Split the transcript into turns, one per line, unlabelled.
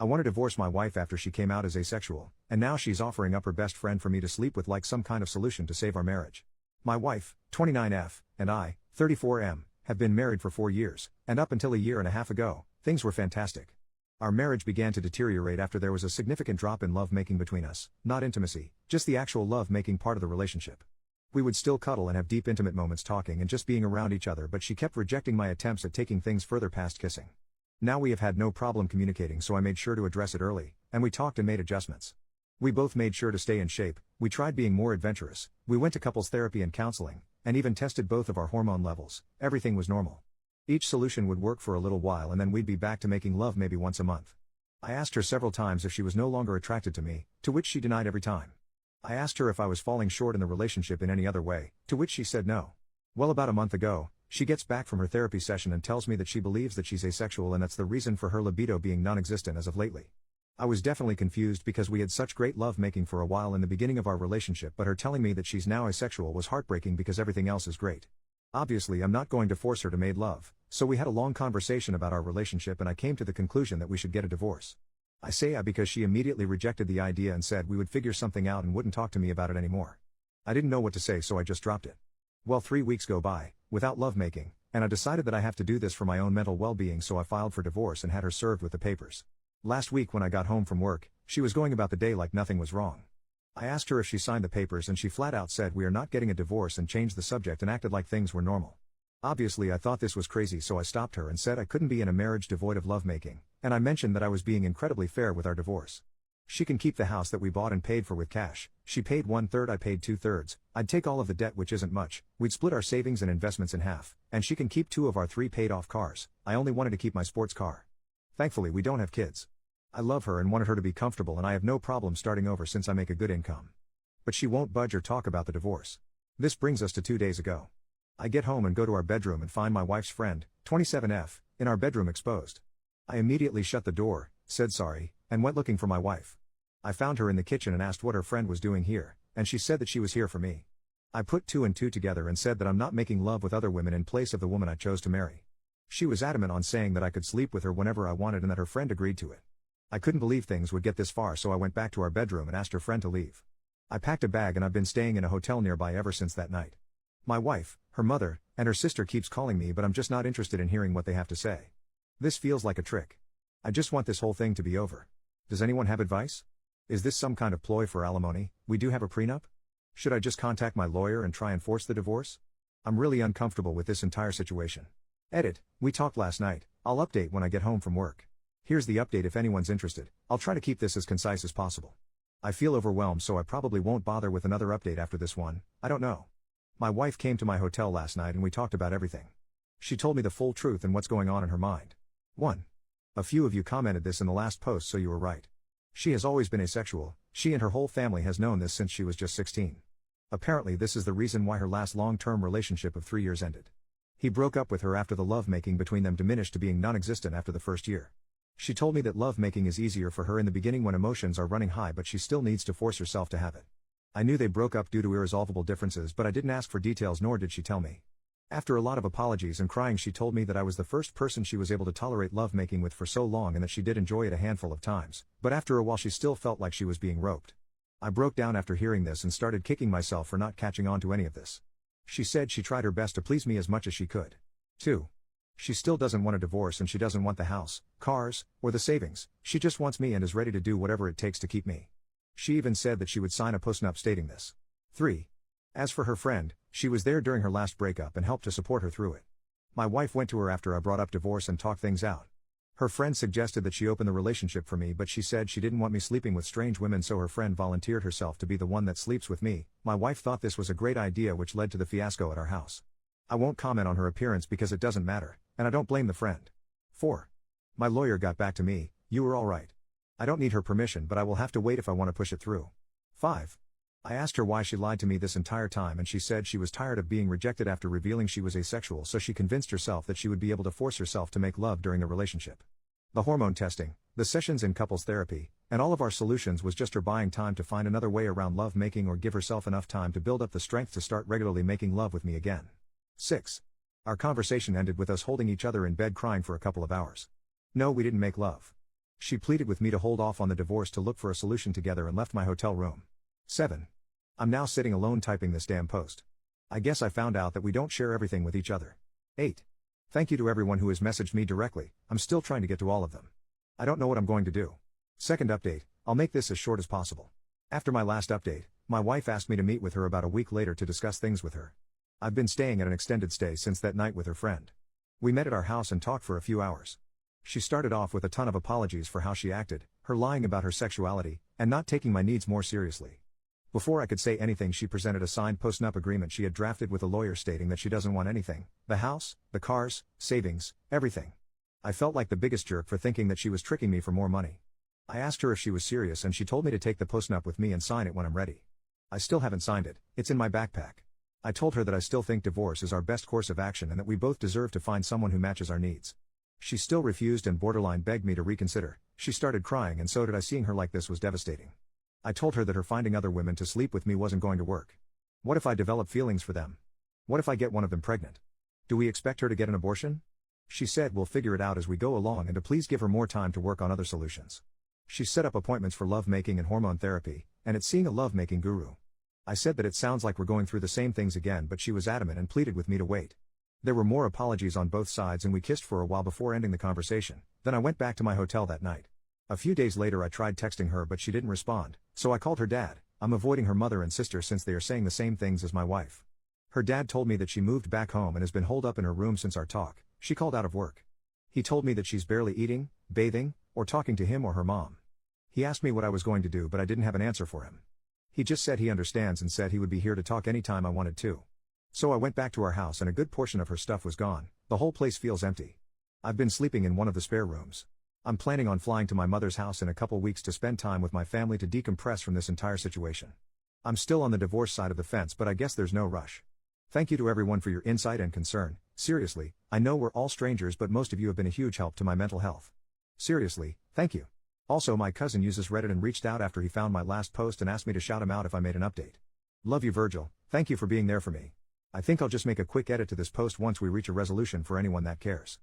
I want to divorce my wife after she came out as asexual, and now she's offering up her best friend for me to sleep with like some kind of solution to save our marriage. My wife, 29F, and I, 34M, have been married for 4 years, and up until a year and a half ago, things were fantastic. Our marriage began to deteriorate after there was a significant drop in love-making between us, not intimacy, just the actual love-making part of the relationship. We would still cuddle and have deep intimate moments talking and just being around each other, but she kept rejecting my attempts at taking things further past kissing. Now we have had no problem communicating, so I made sure to address it early, and we talked and made adjustments. We both made sure to stay in shape, we tried being more adventurous, we went to couples therapy and counseling, and even tested both of our hormone levels. Everything was normal. Each solution would work for a little while and then we'd be back to making love maybe once a month. I asked her several times if she was no longer attracted to me, to which she denied every time. I asked her if I was falling short in the relationship in any other way, to which she said no. Well, about a month ago, she gets back from her therapy session and tells me that she believes that she's asexual and that's the reason for her libido being non-existent as of lately. I was definitely confused because we had such great love making for a while in the beginning of our relationship, but her telling me that she's now asexual was heartbreaking because everything else is great. Obviously I'm not going to force her to make love, so we had a long conversation about our relationship and I came to the conclusion that we should get a divorce. I say because she immediately rejected the idea and said we would figure something out and wouldn't talk to me about it anymore. I didn't know what to say, so I just dropped it. Well, 3 weeks go by, without lovemaking, and I decided that I have to do this for my own mental well-being, so I filed for divorce and had her served with the papers. Last week when I got home from work, she was going about the day like nothing was wrong. I asked her if she signed the papers and she flat out said we are not getting a divorce and changed the subject and acted like things were normal. Obviously I thought this was crazy, so I stopped her and said I couldn't be in a marriage devoid of lovemaking, and I mentioned that I was being incredibly fair with our divorce. She can keep the house that we bought and paid for with cash. She paid 1/3, I paid 2/3. I'd take all of the debt, which isn't much. We'd split our savings and investments in half, and she can keep 2 of our 3 paid off cars. I only wanted to keep my sports car. Thankfully we don't have kids. I love her and wanted her to be comfortable, and I have no problem starting over since I make a good income. But she won't budge or talk about the divorce. This brings us to 2 days ago. I get home and go to our bedroom and find my wife's friend, 27F, in our bedroom exposed. I immediately shut the door, said sorry, and went looking for my wife. I found her in the kitchen and asked what her friend was doing here, and she said that she was here for me. I put 2 and 2 together and said that I'm not making love with other women in place of the woman I chose to marry. She was adamant on saying that I could sleep with her whenever I wanted and that her friend agreed to it. I couldn't believe things would get this far, so I went back to our bedroom and asked her friend to leave. I packed a bag and I've been staying in a hotel nearby ever since that night. My wife, her mother, and her sister keeps calling me, but I'm just not interested in hearing what they have to say. This feels like a trick. I just want this whole thing to be over. Does anyone have advice? Is this some kind of ploy for alimony? We do have a prenup? Should I just contact my lawyer and try and force the divorce? I'm really uncomfortable with this entire situation. Edit, we talked last night. I'll update when I get home from work. Here's the update if anyone's interested. I'll try to keep this as concise as possible. I feel overwhelmed, so I probably won't bother with another update after this one. I don't know. My wife came to my hotel last night and we talked about everything. She told me the full truth and what's going on in her mind. 1. A few of you commented this in the last post, so you were right. She has always been asexual. She and her whole family has known this since she was just 16. Apparently this is the reason why her last long-term relationship of 3 years ended. He broke up with her after the lovemaking between them diminished to being non-existent after the first year. She told me that lovemaking is easier for her in the beginning when emotions are running high, but she still needs to force herself to have it. I knew they broke up due to irresolvable differences, but I didn't ask for details, nor did she tell me. After a lot of apologies and crying, she told me that I was the first person she was able to tolerate lovemaking with for so long and that she did enjoy it a handful of times, but after a while she still felt like she was being roped. I broke down after hearing this and started kicking myself for not catching on to any of this. She said she tried her best to please me as much as she could. 2. She still doesn't want a divorce and she doesn't want the house, cars, or the savings. She just wants me and is ready to do whatever it takes to keep me. She even said that she would sign a postnup stating this. 3. As for her friend, she was there during her last breakup and helped to support her through it. My wife went to her after I brought up divorce and talked things out. Her friend suggested that she open the relationship for me, but she said she didn't want me sleeping with strange women, so her friend volunteered herself to be the one that sleeps with me. My wife thought this was a great idea, which led to the fiasco at our house. I won't comment on her appearance because it doesn't matter, and I don't blame the friend. 4. My lawyer got back to me. You were all right. I don't need her permission, but I will have to wait if I want to push it through. 5. I asked her why she lied to me this entire time, and she said she was tired of being rejected after revealing she was asexual, so she convinced herself that she would be able to force herself to make love during the relationship. The hormone testing, the sessions in couples therapy, and all of our solutions was just her buying time to find another way around love making or give herself enough time to build up the strength to start regularly making love with me again. 6. Our conversation ended with us holding each other in bed crying for a couple of hours. No, we didn't make love. She pleaded with me to hold off on the divorce to look for a solution together and left my hotel room. 7. I'm now sitting alone typing this damn post. I guess I found out that we don't share everything with each other. 8. Thank you to everyone who has messaged me directly, I'm still trying to get to all of them. I don't know what I'm going to do. Second update, I'll make this as short as possible. After my last update, my wife asked me to meet with her about a week later to discuss things with her. I've been staying at an extended stay since that night with her friend. We met at our house and talked for a few hours. She started off with a ton of apologies for how she acted, her lying about her sexuality, and not taking my needs more seriously. Before I could say anything, she presented a signed post-nup agreement she had drafted with a lawyer stating that she doesn't want anything, the house, the cars, savings, everything. I felt like the biggest jerk for thinking that she was tricking me for more money. I asked her if she was serious and she told me to take the post-nup with me and sign it when I'm ready. I still haven't signed it, it's in my backpack. I told her that I still think divorce is our best course of action and that we both deserve to find someone who matches our needs. She still refused and borderline begged me to reconsider. She started crying and so did I. Seeing her like this was devastating. I told her that her finding other women to sleep with me wasn't going to work. What if I develop feelings for them? What if I get one of them pregnant? Do we expect her to get an abortion? She said we'll figure it out as we go along and to please give her more time to work on other solutions. She set up appointments for lovemaking and hormone therapy, and it's seeing a lovemaking guru. I said that it sounds like we're going through the same things again, but she was adamant and pleaded with me to wait. There were more apologies on both sides and we kissed for a while before ending the conversation. Then I went back to my hotel that night. A few days later I tried texting her but she didn't respond, so I called her dad. I'm avoiding her mother and sister since they are saying the same things as my wife. Her dad told me that she moved back home and has been holed up in her room since our talk. She called out of work. He told me that she's barely eating, bathing, or talking to him or her mom. He asked me what I was going to do but I didn't have an answer for him. He just said he understands and said he would be here to talk anytime I wanted to. So I went back to our house and a good portion of her stuff was gone. The whole place feels empty. I've been sleeping in one of the spare rooms. I'm planning on flying to my mother's house in a couple weeks to spend time with my family to decompress from this entire situation. I'm still on the divorce side of the fence but I guess there's no rush. Thank you to everyone for your insight and concern. Seriously, I know we're all strangers but most of you have been a huge help to my mental health. Seriously, thank you. Also, my cousin uses Reddit and reached out after he found my last post and asked me to shout him out if I made an update. Love you, Virgil, thank you for being there for me. I think I'll just make a quick edit to this post once we reach a resolution for anyone that cares.